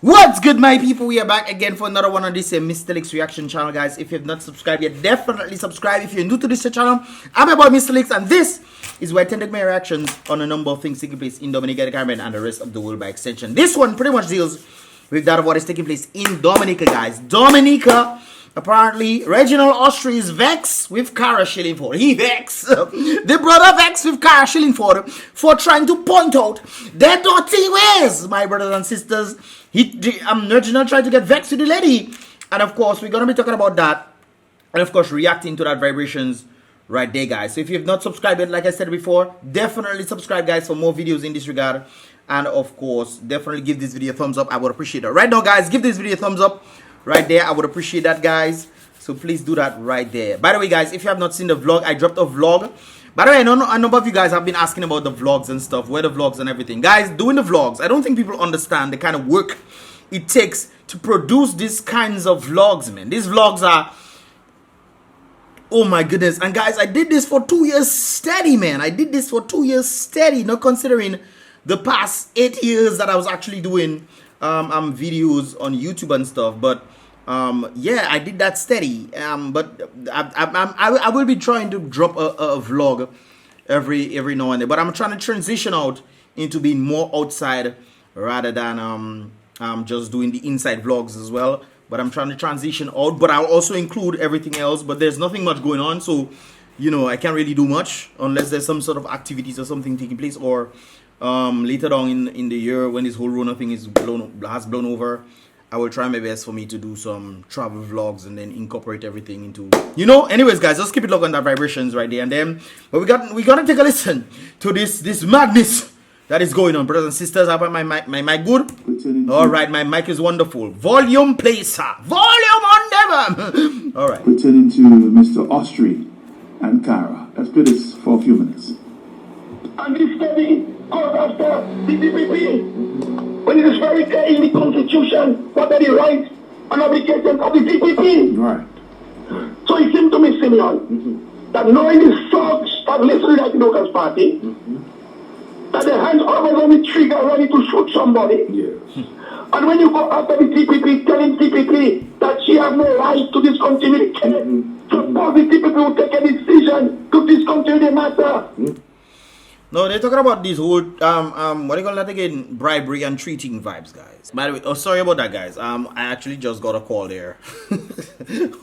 What's good, my people? We are back again for another one on this Mystelics reaction channel, guys. If you have not subscribed yet, definitely subscribe. If you're new to this channel, I'm your boy Mystelics, and this is where I tend to make my reactions on a number of things taking place in Dominica, the Caribbean, and the rest of the world by extension. This one pretty much deals with that of what is taking place in Dominica, guys. Dominica, apparently, Reginald Austri is vexed with CARA SHILLINGFORD. He vexed. The brother vexed with CARA SHILLINGFORD for trying to point out their dirty ways, my brothers and sisters. Reginald tried to get vexed with the lady. And of course, we're going to be talking about that. And of course, reacting to that vibrations right there, guys. So if you have not subscribed yet, like I said before, definitely subscribe, guys, for more videos in this regard. And of course, definitely give this video a thumbs up. I would appreciate it. Right now, guys, give this video a thumbs up. Right there, I would appreciate that, guys. So please do that right there. By the way, guys, if you have not seen the vlog, I dropped a vlog. By the way, I know a number of you guys have been asking about the vlogs and stuff, where the vlogs and everything. Guys, doing the vlogs, I don't think people understand the kind of work it takes to produce these kinds of vlogs, man. These vlogs are, oh my goodness. And guys, I did this for 2 years steady, man. I did this for 2 years steady, not considering the past 8 years that I was actually doing videos on YouTube and stuff. But yeah, I did that steady. But I will be trying to drop a vlog every now and then. But I'm trying to transition out into being more outside rather than just doing the inside vlogs as well. But I'm trying to transition out. But I'll also include everything else. But there's nothing much going on, so you know I can't really do much unless there's some sort of activities or something taking place, or later on in the year when this whole Rona thing has blown over, I will try my best for me to do some travel vlogs and then incorporate everything into, you know. Anyways, guys, just keep it locked on that vibrations right there. And then, but we gotta take a listen to this madness that is going on, brothers and sisters. How about my mic good? All right, my mic is wonderful. Volume, please, sir. Volume on them. All right. Returning to Mr. Austri and CARA. Let's do this for a few minutes. And this study goes after the DPP. When it is very clear in the Constitution what are the rights and obligations of the DPP. Right. So it seemed to me, Simeon, that knowing the thugs have listened at the Locals Party, that the hands always on the trigger ready to shoot somebody. Yes. And when you go after the DPP, telling DPP that she has no right to discontinue the case, suppose the DPP will take a decision to discontinue the matter. No, they're talking about this whole what do you call that again? Bribery and treating vibes, guys. By the way, oh, sorry about that, guys. I actually just got a call there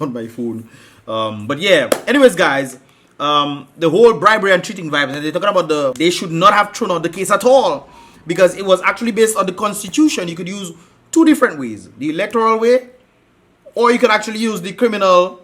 on my phone. But yeah, anyways, guys, the whole bribery and treating vibes, and they're talking about they should not have thrown out the case at all because it was actually based on the Constitution. You could use two different ways: the electoral way, or you could actually use the criminal.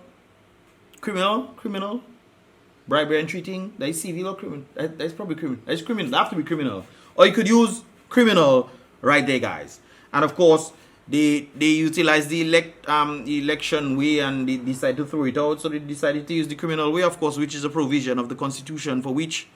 Bribery and treating, that is civil or criminal? That's probably criminal. That's criminal. That have to be criminal. Or you could use criminal right there, guys. And of course, they utilized the election way and they decided to throw it out. So they decided to use the criminal way, of course, which is a provision of the Constitution for which,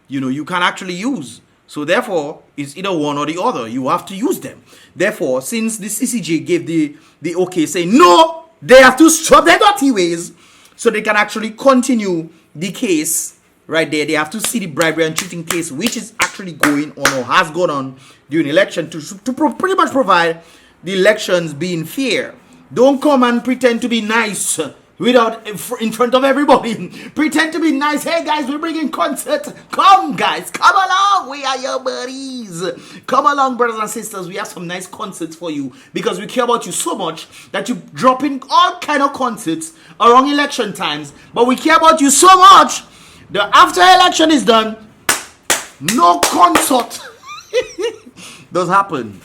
you know, you can actually use. So therefore, it's either one or the other. You have to use them. Therefore, since the CCJ gave the okay, saying no, they have to stop their dirty ways, so they can actually continue the case right there. They have to see the bribery and cheating case, which is actually going on or has gone on during election to pretty much provide the elections being fair. Don't come and pretend to be nice without in front of everybody. Pretend to be nice. Hey guys, we're bringing concert. Come guys, come along. We are your buddies. Come along, brothers and sisters. We have some nice concerts for you because we care about you so much that you drop in all kind of concerts around election times. But we care about you so much that after election is done, no concert does happen.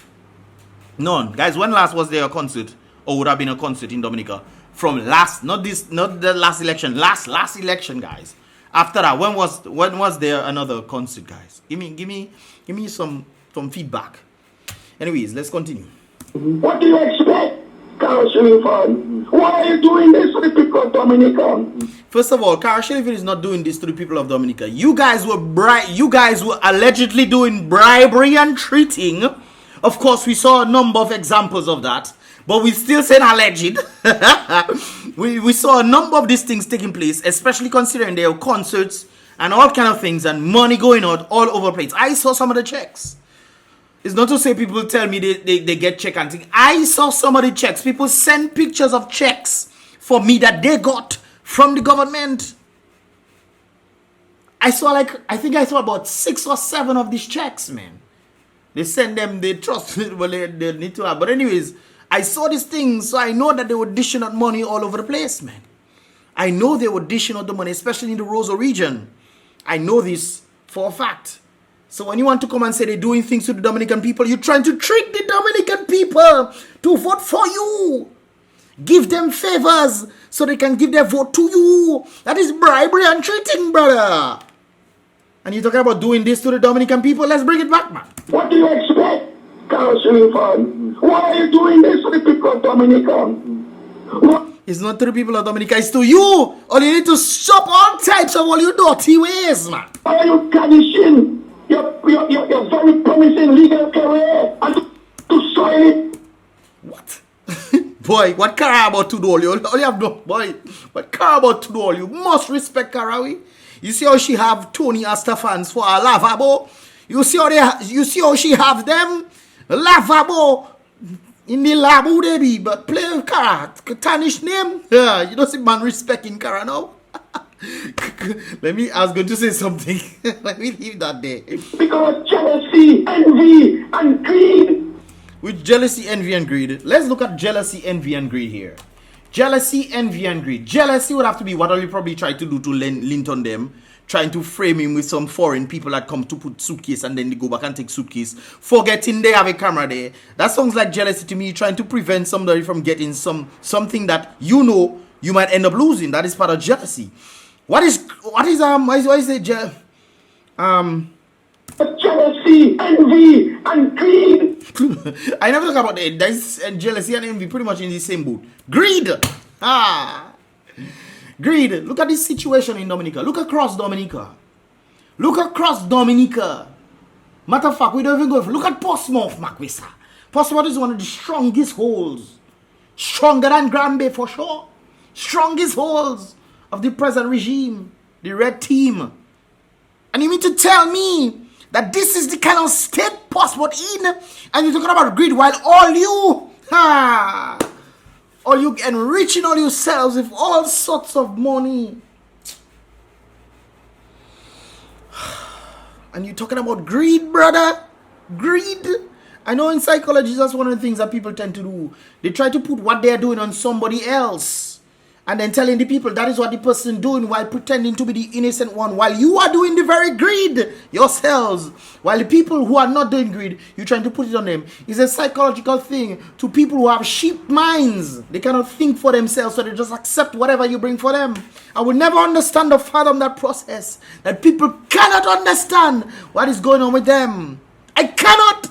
None. Guys, when last was there a concert, or would have been a concert in Dominica? From last, not the last election, last election, guys. After that, when was there another concert, guys? Give me some feedback. Anyways, let's continue. What do you expect, CARA SHILLINGFORD? Why are you doing this to the people of Dominica? First of all, CARA SHILLINGFORD is not doing this to the people of Dominica. You guys were allegedly doing bribery and treating. Of course, we saw a number of examples of that. But we still said alleged. we saw a number of these things taking place, especially considering there were concerts and all kind of things and money going out all over the place. I saw some of the checks. It's not to say people tell me they get check and things. I saw some of the checks. People send pictures of checks for me that they got from the government. I think I saw about 6 or 7 of these checks, man. They send them, they trust it, well, they need to have. But anyways, I saw these things, so I know that they were dishing out money all over the place, man. I know they were dishing out the money, especially in the Rosa region. I know this for a fact. So when you want to come and say they're doing things to the Dominican people, you're trying to trick the Dominican people to vote for you. Give them favors so they can give their vote to you. That is bribery and cheating, brother. And you're talking about doing this to the Dominican people? Let's bring it back, man. What do you expect, CARA SHILLINGFORD? Why are you doing this to the people of Dominica? What? It's not to the people of Dominica, it's to you. All you need to stop all types of all your dirty ways, man. Why are you garnishing your very promising legal career and to soil it? What? Boy, what CARA about to do all you? All you have no, boy, what CARA about to do all you? Must respect CARA. You see how she have Tony Asta fans for a lavabo? You see how she have them? Lavabo in the labo they be, but play with CARA, tarnish name. Yeah, you don't see man respecting CARA now. I was going to say something. Let me leave that there. Because of jealousy, envy, and greed. With jealousy, envy, and greed. Let's look at jealousy, envy, and greed here. Jealousy, envy, and greed. Jealousy would have to be what I'll probably try to do to lint on them. Trying to frame him with some foreign people that come to put suitcase and then they go back and take suitcase. Forgetting they have a camera there. That sounds like jealousy to me. Trying to prevent somebody from getting something that you know you might end up losing. That is part of jealousy. What is it? Jealousy, envy, and greed. I never talk about it. That's jealousy and envy pretty much in the same boat. Greed. Greed. Look at this situation in Dominica. Look across Dominica. Look across Dominica. Matter of fact, we don't even go. Look at Portsmouth, Makwisa. Portsmouth is one of the strongest holes. Stronger than Granby for sure. Strongest holes of the present regime. The red team. And you mean to tell me that this is the kind of state Portsmouth in? And you're talking about greed while all you enriching all yourselves with all sorts of money. And you're talking about greed, brother? Greed? I know in psychology that's one of the things that people tend to do. They try to put what they're doing on somebody else. And then telling the people that is what the person doing while pretending to be the innocent one. While you are doing the very greed yourselves. While the people who are not doing greed, you're trying to put it on them. It's a psychological thing to people who have sheep minds. They cannot think for themselves, so they just accept whatever you bring for them. I will never understand or fathom that process. That people cannot understand what is going on with them. I cannot.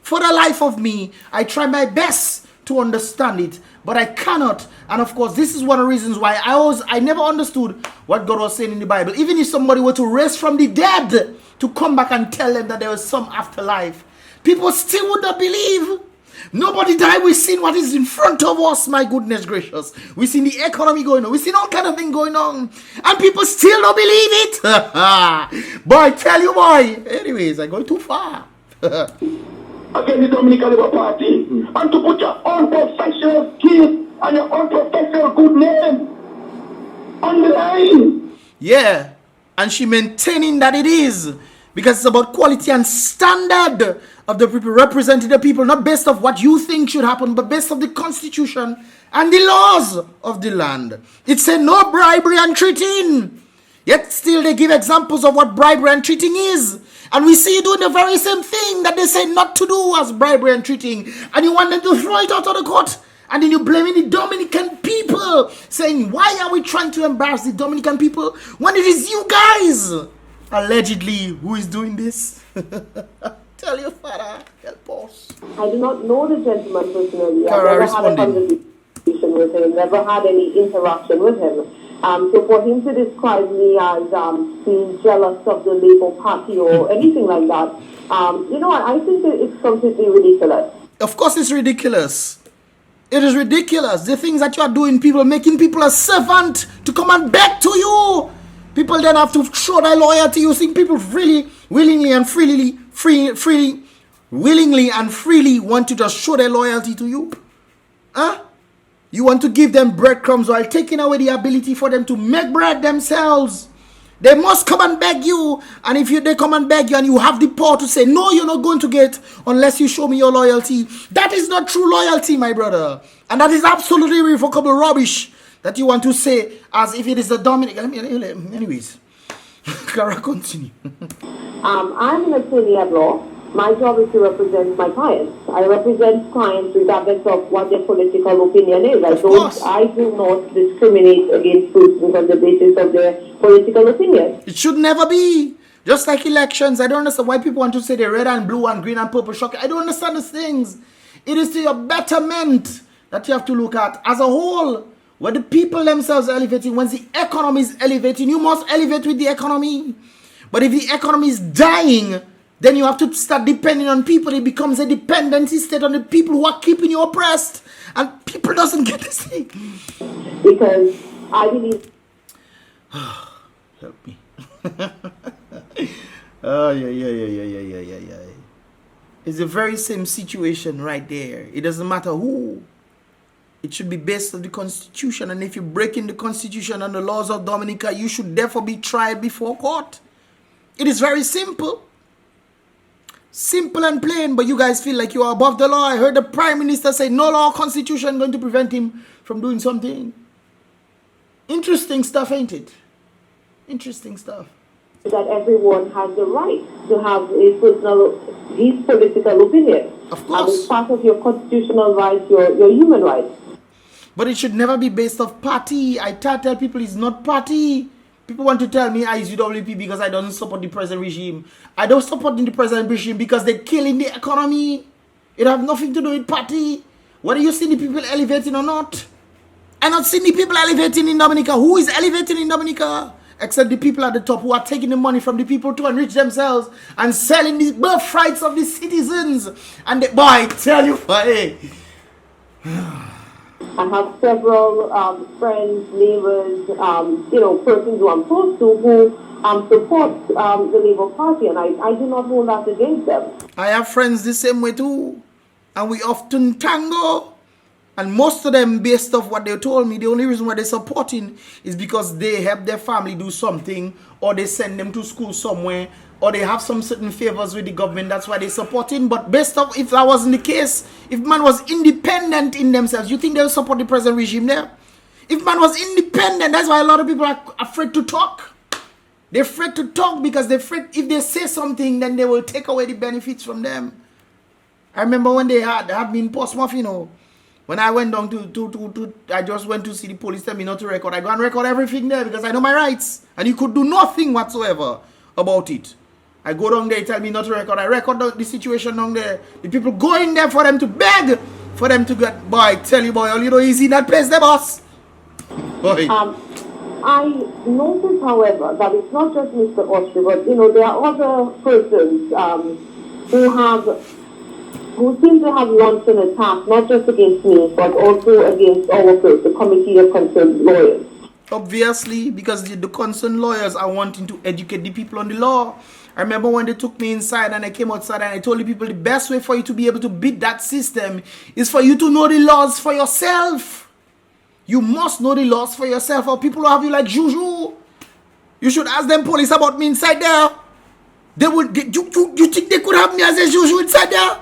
For the life of me, I try my best to understand it, but I cannot. And of course, this is one of the reasons why I never understood what God was saying in the Bible. Even if somebody were to raise from the dead to come back and tell them that there was some afterlife, people still would not believe. Nobody died. We've seen what is in front of us. My goodness gracious. We've seen the economy going on. We've seen all kind of things going on. And people still don't believe it. Boy, I tell you, boy. Anyways, I'm going too far. Against the Dominican Labour Party, and to put your own professional skills and your own professional good name on the line. Yeah, and she maintaining that it is, because it's about quality and standard of the people representing the people, not based of what you think should happen, but based of the constitution and the laws of the land. It's a no bribery and cheating. Yet still they give examples of what bribery and cheating is. And we see you doing the very same thing that they say not to do as bribery and cheating. And you want them to throw it out of the court. And then you're blaming the Dominican people. Saying, why are we trying to embarrass the Dominican people when it is you guys, allegedly, who is doing this? Tell your father, help us. I do not know the gentleman personally. CARA I've never responding. had a conversation with him, never had any interaction with him. So for him to describe me as being jealous of the Labour Party or anything like that, you know what, I think it's completely ridiculous. Of course it's ridiculous. It is ridiculous. The things that you are doing, people making people a servant to come and beg to you. People then have to show their loyalty. You think people really, willingly and freely willingly and freely want to just show their loyalty to you? Huh? You want to give them breadcrumbs while taking away the ability for them to make bread themselves. They must come and beg you. And if they come and beg you and you have the power to say, no, you're not going to get unless you show me your loyalty. That is not true loyalty, my brother. And that is absolutely irrevocable rubbish that you want to say as if it is the Dominica. Anyways, CARA, continue. I'm an attorney at law. My job is to represent my clients. I represent clients regardless of what their political opinion is. I do not discriminate against persons on the basis of their political opinion. It should never be. Just like elections, I don't understand why people want to say they're red and blue and green and purple shock. I don't understand these things. It is to your betterment that you have to look at as a whole. When the people themselves are elevating, when the economy is elevating, you must elevate with the economy. But if the economy is dying, then you have to start depending on people. It becomes a dependency state on the people who are keeping you oppressed. And people doesn't get this thing. Because I believe... Help me. Oh, yeah. It's the very same situation right there. It doesn't matter who. It should be based on the Constitution. And if you're breaking the Constitution and the laws of Dominica, you should therefore be tried before court. It is very simple. Simple and plain, but you guys feel like you are above the law. I heard the Prime Minister say no law or Constitution going to prevent him from doing something. Interesting stuff, ain't it? Interesting stuff. That everyone has the right to have his political opinion. Of course. And it's part of your constitutional rights, your human rights. But it should never be based off party. I tell people it's not party. People want to tell me I is UWP because I don't support the present regime. I don't support the present regime because they're killing the economy. It have nothing to do with party. Whether you see the people elevating or not. I not see the people elevating in Dominica. Who is elevating in Dominica? Except the people at the top who are taking the money from the people to enrich themselves and selling the birthrights of the citizens. And boy, I tell you, hey. I have several friends, neighbors, persons who I'm close to who support the Labour Party, and I do not hold that against them. I have friends the same way too, and we often tango. And most of them, based off what they told me, the only reason why they're supporting is because they help their family do something, or they send them to school somewhere, or they have some certain favors with the government. That's why they're supporting. But based off, if that wasn't the case, if man was independent in themselves, you think they'll support the present regime there? If man was independent, that's why a lot of people are afraid to talk. They're afraid to talk because they're afraid if they say something, then they will take away the benefits from them. I remember when they had me in Portsmouth, when I went down I just went to see the police tell me not to record. I go and record everything there because I know my rights. And you could do nothing whatsoever about it. I go down there, tell me not to record. I record the situation down there. The people go in there for them to beg, for them to get, boy, I tell you, boy, all you know is in that place, the boss. Boy. I notice, however, that it's not just Mr. Austri, but, there are other persons who seem to have launched an attack, not just against me, but also against our group, the Committee of Concerned Lawyers. Obviously, because the concerned lawyers are wanting to educate the people on the law. I remember when they took me inside and I came outside and I told the people the best way for you to be able to beat that system is for you to know the laws for yourself. You must know the laws for yourself, or people will have you like Juju. You should ask them police about me inside there. You think they could have me as a Juju inside there?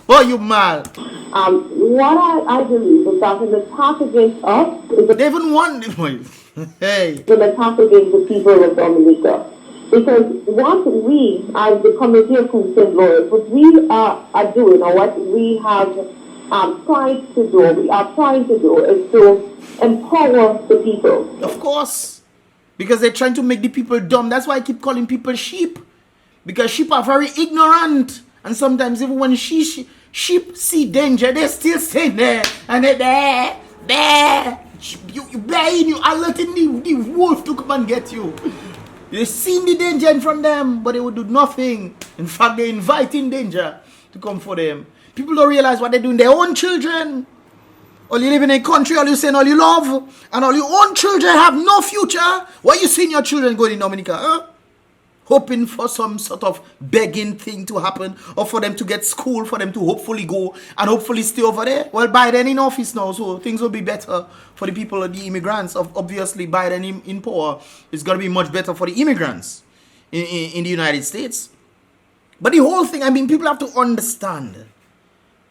Oh, you mad. What I believe is that an attack against us is they even want hey. an attack against the people of Dominica. Because what we, as the Committee of Concerned Lawyers, what we are doing, or what we have tried to do is to empower the people. Of course. Because they're trying to make the people dumb. That's why I keep calling people sheep. Because sheep are very ignorant. And sometimes even when sheep see danger, they still stay there. And they're there. You alerting the wolf to come and get you. They see the danger in front of them, but they will do nothing. In fact, they're inviting danger to come for them. People don't realize what they do in their own children. All you live in a country, all you say, all you love, and all your own children have no future. Why you seeing your children going in Dominica? Huh? hoping for some sort of begging thing to happen, or for them to get school, for them to hopefully go and hopefully stay over there. Well, Biden in office now, so things will be better for the people, the immigrants. Obviously, Biden in power is going to be much better for the immigrants in the United States. But the whole thing, I mean, people have to understand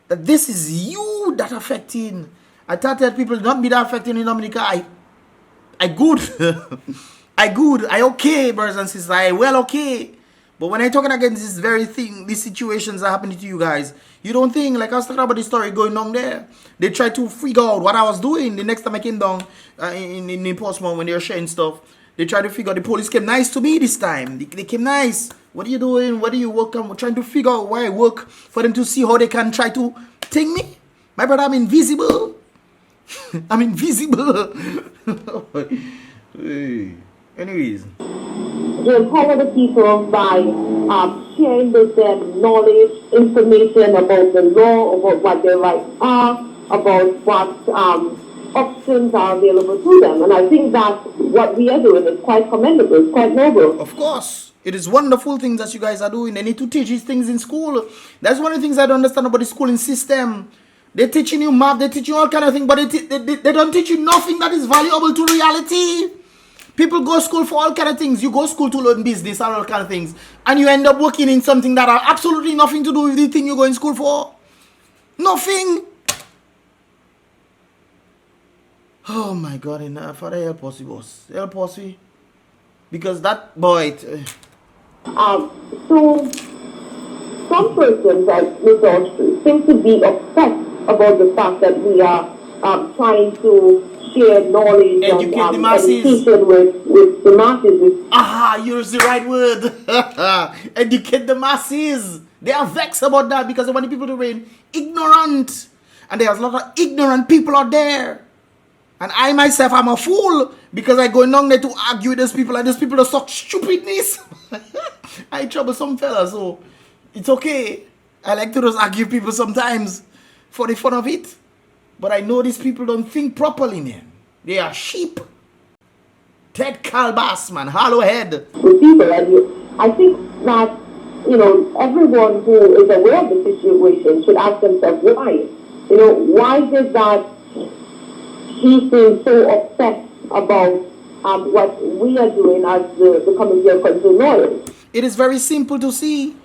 that this is you that affecting. I thought that people not be that affecting in Dominica. I good. I good. I okay, brothers and sisters. I well okay. But when I talking against this very thing, these situations are happening to you guys, you don't think, like I was talking about the story going down there. They tried to figure out what I was doing. The next time I came down in Portsmouth when they were sharing stuff, they tried to figure out. The police came nice to me this time. They came nice. What are you doing? What do you work? I'm trying to figure out why I work for them to see how they can try to take me. My brother, I'm invisible. I'm invisible. Hey. Anyways. You empower the people by sharing with them knowledge, information about the law, about what their rights are, about what options are available to them. And I think that what we are doing is quite commendable, it's quite noble. Of course. It is wonderful things that you guys are doing. They need to teach these things in school. That's one of the things I don't understand about the schooling system. They're teaching you math, they're teaching you all kind of things, but they don't teach you nothing that is valuable to reality. People go to school for all kind of things. You go to school to learn business and all kind of things, and you end up working in something that have absolutely nothing to do with the thing you go in school for. Nothing. Oh my God, Father, help us, boss. Help us, because that boy... So, some persons, like Mr. Austri, seem to be upset about the fact that we are trying to share knowledge educate and the masses. education with the masses. Aha, use the right word. Educate the masses. They are vexed about that because they want the people to remain ignorant. And there's a lot of ignorant people out there. And I myself, I'm a fool because I go along there to argue with those people, and those people are such stupidness. I trouble some fellas, so it's okay. I like to just argue with people sometimes for the fun of it. But I know these people don't think properly, man. They are sheep. Ted Calbas, man, hollow head. With people, and I think that, everyone who is aware of the situation should ask themselves why. Why did that he seems so upset about what we are doing as the Committee of Concerned Lawyers? It is very simple to see.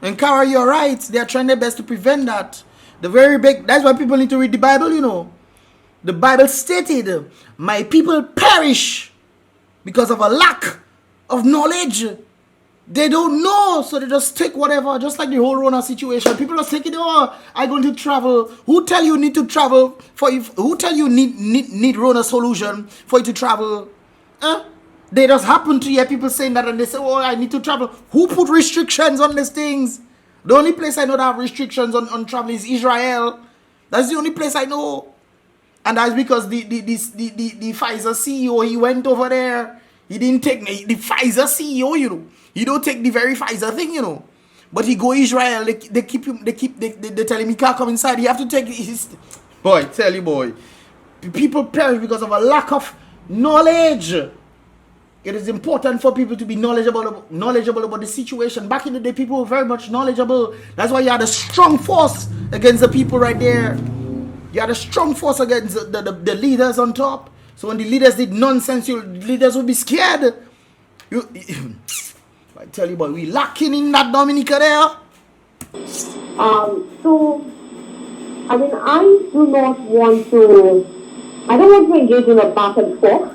And CARA, you're right. They are trying their best to prevent that. That's why people need to read the Bible, The Bible stated, my people perish because of a lack of knowledge. They don't know, so they just take whatever, just like the whole Rona situation. People just take it, I'm going to travel. Who tell you need to travel who tell you need Rona solution for you to travel? They just happen to hear people saying that, and they say, I need to travel. Who put restrictions on these things? The only place I know that have restrictions on travel is Israel. That's the only place I know. And that's because the Pfizer CEO, he went over there. He didn't take the Pfizer CEO, He don't take the very Pfizer thing, But he go Israel. They tell him he can't come inside. He have to take his... Boy, tell you, boy. People perish because of a lack of knowledge. It is important for people to be knowledgeable about the situation. Back in the day, people were very much knowledgeable. That's why you had a strong force against the people right there. You had a strong force against the leaders on top. So when the leaders did nonsense, the leaders would be scared. I tell you, boy, we lacking in that Dominica there. So, I mean, I don't want to engage in a back and forth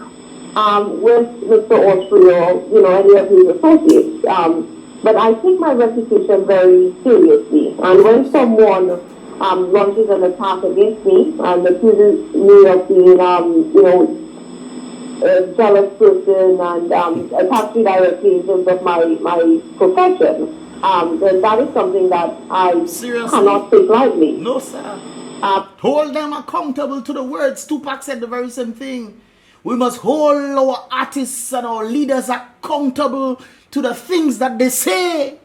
with Mr. Austri or, any of his associates. But I take my reputation very seriously. And when someone launches an attack against me and accuses me of being, a jealous person and attacks me directly in terms of my profession, then that is something that I cannot take lightly. No, sir. Hold them accountable to the words. Tupac said the very same thing. We must hold our artists and our leaders accountable to the things that they say.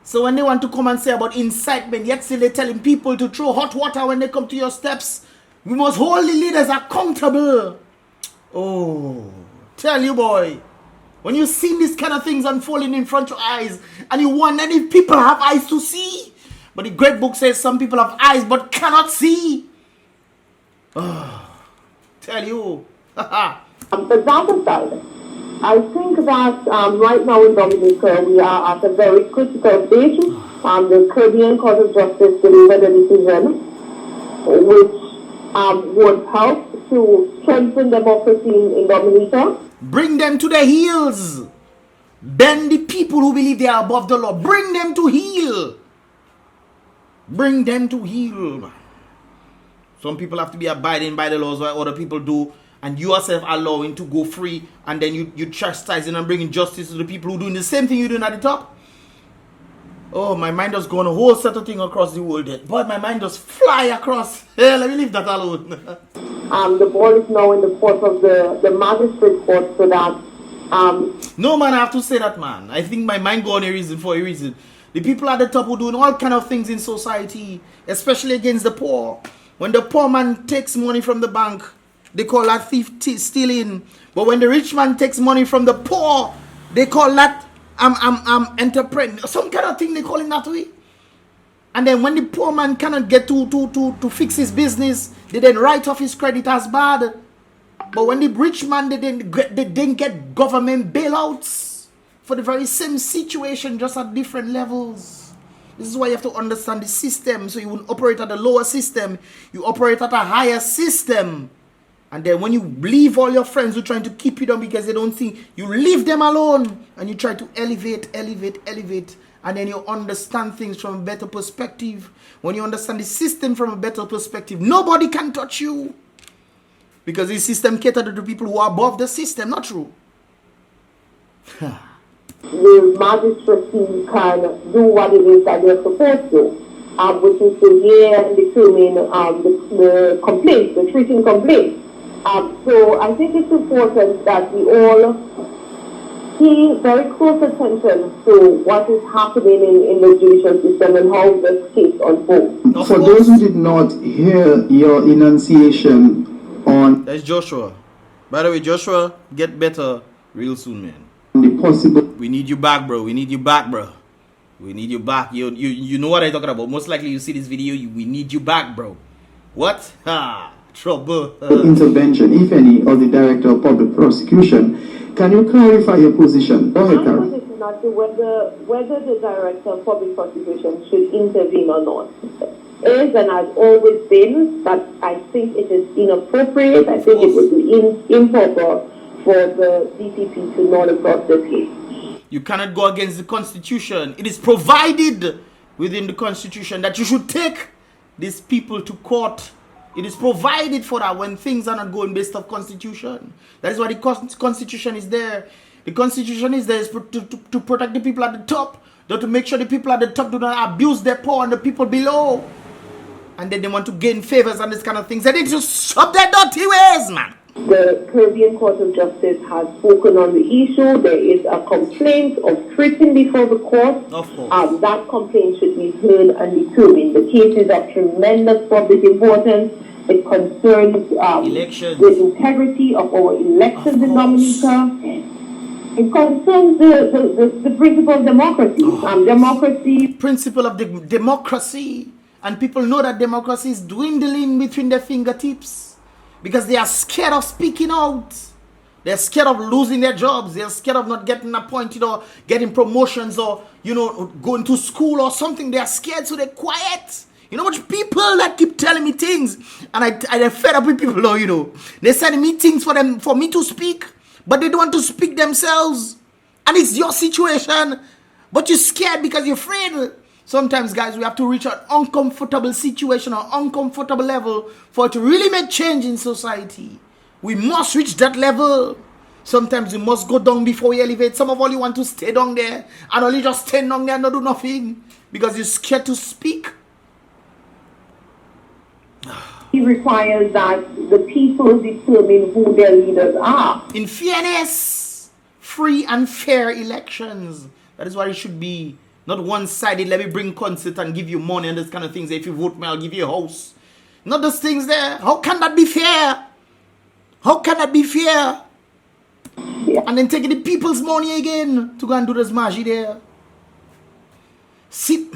So when they want to come and say about incitement, yet still they're telling people to throw hot water when they come to your steps, we must hold the leaders accountable. Oh, tell you, boy. When you see these kind of things unfolding in front of your eyes, and you wonder if people have eyes to see. But the great book says some people have eyes but cannot see. Tell you. The Zelle side, I think that right now in Dominica we are at a very critical stage. The Caribbean Court of Justice delivered a decision which would help to strengthen democracy in Dominica. Bring them to their heels. Bend the people who believe they are above the law. Bring them to heel. Bring them to heel. Some people have to be abiding by the laws while other people do, and you yourself allowing to go free, and then you chastising and bringing justice to the people who doing the same thing you're doing at the top. Oh, my mind just going a whole set of things across the world. But my mind just fly across. Hey, let me leave that alone. The ball is now in the court of the magistrate court, so that no, man, I have to say that, man. I think my mind go on for a reason. The people at the top who doing all kind of things in society, especially against the poor. When the poor man takes money from the bank, they call that thief stealing. But when the rich man takes money from the poor, they call that entrepreneur. Some kind of thing they call it that way. And then when the poor man cannot get to fix his business, they then write off his credit as bad. But when the rich man, they didn't get government bailouts for the very same situation, just at different levels. This is why you have to understand the system. So you won't operate at a lower system. You operate at a higher system. And then when you leave all your friends who are trying to keep you down because they don't think, you leave them alone. And you try to elevate. And then you understand things from a better perspective. When you understand the system from a better perspective, nobody can touch you. Because the system caters to the people who are above the system, not true. The magistracy can do what it is that they're supposed to, which is to hear and determine the complaints, the treating complaints. So I think it's important that we all pay very close attention to what is happening in the judicial system and how this case unfolds. For those who did not hear your enunciation on That's Joshua. By the way, Joshua, get better real soon, man. the possible We need you back, bro. We need you back, bro. We need you back. You know what I'm talking about. Most likely you see this video. We need you back, bro. What? Trouble. intervention, if any, of the Director of Public Prosecution. Can you clarify your position? Go ahead, My Karen. position as to whether the Director of Public Prosecution should intervene or not is and has always been that I think it is inappropriate. I think it would be improper for the DPP to not across the case. You cannot go against the Constitution. It is provided within the Constitution that you should take these people to court. It is provided for that when things are not going based off Constitution. That is why the Constitution is there. The Constitution is there to protect the people at the top, not to make sure the people at the top do not abuse their poor and the people below. And then they want to gain favors and this kind of things. They need to stop their dirty ways, man. The Caribbean Court of Justice has spoken on the issue. There is a complaint of treating before the court. Of course. That complaint should be heard and determined. The case is of tremendous public importance. It concerns Elections. the integrity of our elections in Dominica. It concerns the principle of democracy. Democracy. Principle of the democracy. And people know that democracy is dwindling between their fingertips because they are scared of speaking out. They're scared of losing their jobs. They're scared of not getting appointed or getting promotions or, going to school or something. They're scared, so they're quiet. You know much people that keep telling me things, and I'm fed up with people though, They're sending me things for me to speak, but they don't want to speak themselves. And it's your situation, but you're scared because you're afraid. Sometimes, guys, we have to reach an uncomfortable situation or uncomfortable level for it to really make change in society. We must reach that level. Sometimes we must go down before we elevate. Some of all you want to stay down there and only just stand down there and not do nothing because you're scared to speak. It requires that the people determine who their leaders are. In fairness, free and fair elections. That is what it should be. Not one-sided, let me bring concert and give you money and those kind of things. If you vote me, I'll give you a house. Not those things there. How can that be fair? How can that be fair? Yeah. And then taking the people's money again to go and do this magic there. See,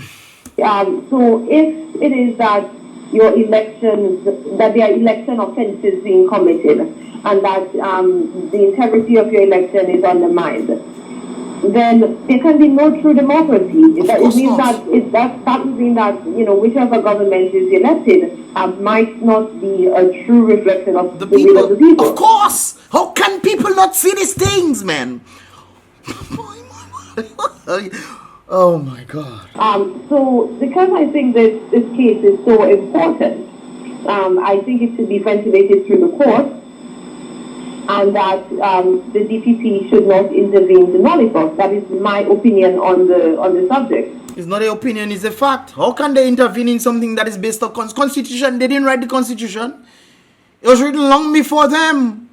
So if it is that your elections, that there are election offences being committed, and that the integrity of your election is undermined, then there can be no true democracy. That means that would mean that whichever government is elected might not be a true reflection of the will of the people. Of course. How can people not see these things, man? Oh my God. So because I think this case is so important, I think it should be ventilated through the court, and that the DPP should not intervene to nullify. That is my opinion on the subject. It's not an opinion, it's a fact. How can they intervene in something that is based on constitution? They didn't write the constitution. It was written long before them.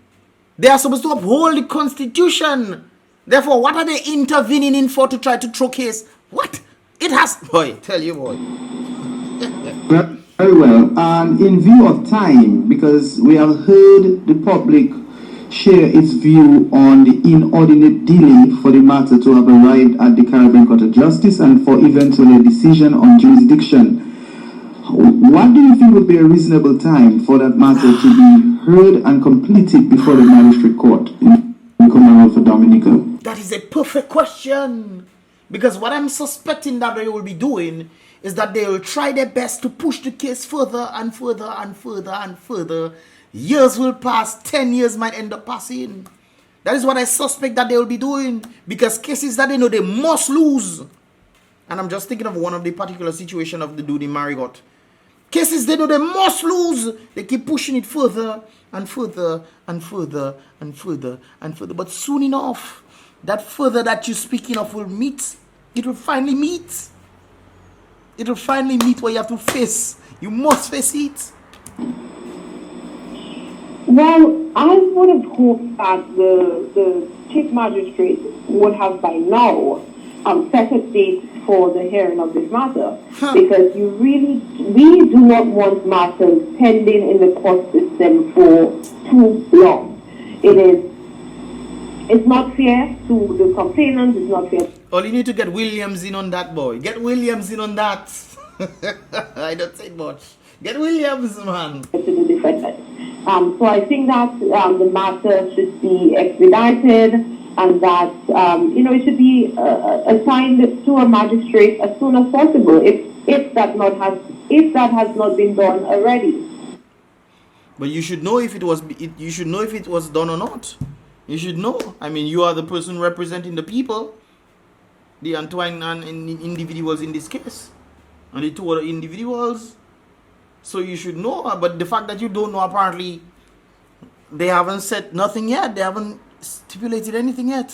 They are supposed to uphold the constitution. Therefore, what are they intervening in for to try to throw case? What? It has... Boy, tell you, boy. Very well. In view of time, because we have heard the public share its view on the inordinate delay for the matter to have arrived at the Caribbean Court of Justice and for eventually a decision on jurisdiction, what do you think would be a reasonable time for that matter to be heard and completed before the magistrate court in Commonwealth of Dominica? That is a perfect question. Because what I'm suspecting that they will be doing is that they will try their best to push the case further and further and further and further. Years will pass, 10 years might end up passing. That is what I suspect that they will be doing. Because cases that they know they must lose. And I'm just thinking of one of the particular situation of the dude in Marigot. Cases they know they must lose. They keep pushing it further and further and further and further and further. But soon enough, that further that you're speaking of will meet. It will finally meet. It will finally meet what you have to face. You must face it. Well, I would have hoped that the chief magistrate would have by now set a date for the hearing of this matter, because we do not want matters pending in the court system for too long. It's not fair to the complainant. It's not fair. All you need to get Williams in on that, boy. Get Williams in on that. I don't say much. Get Williams, man. To the defendant. So I think that the matter should be expedited, and that it should be assigned to a magistrate as soon as possible, if that has not been done already. But you should know if it was done or not. You should know. I mean, you are the person representing the people, the Antoine and individuals in this case, and the two other individuals. So you should know. But the fact that you don't know, apparently, they haven't said nothing yet. They haven't stipulated anything yet.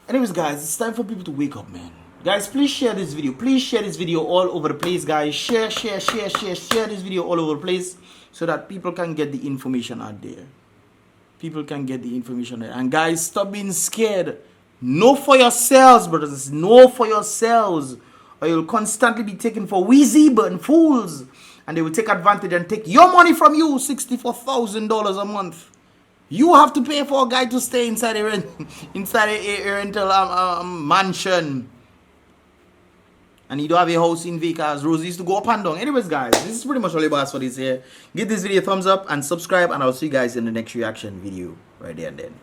Anyways, guys, it's time for people to wake up, man. Guys, please share this video. Please share this video all over the place, guys. Share this video all over the place so that people can get the information out there. People can get the information there. And guys, stop being scared. Know for yourselves, brothers. Know for yourselves. Or you'll constantly be taken for wheezy and fools. And they will take advantage and take your money from you, $64,000 a month. You have to pay for a guy to stay inside a rental mansion. And you don't have a house in Vegas. Rose used to go up and down. Anyways, guys, this is pretty much all about for this here. Give this video a thumbs up and subscribe. And I'll see you guys in the next reaction video right there and then.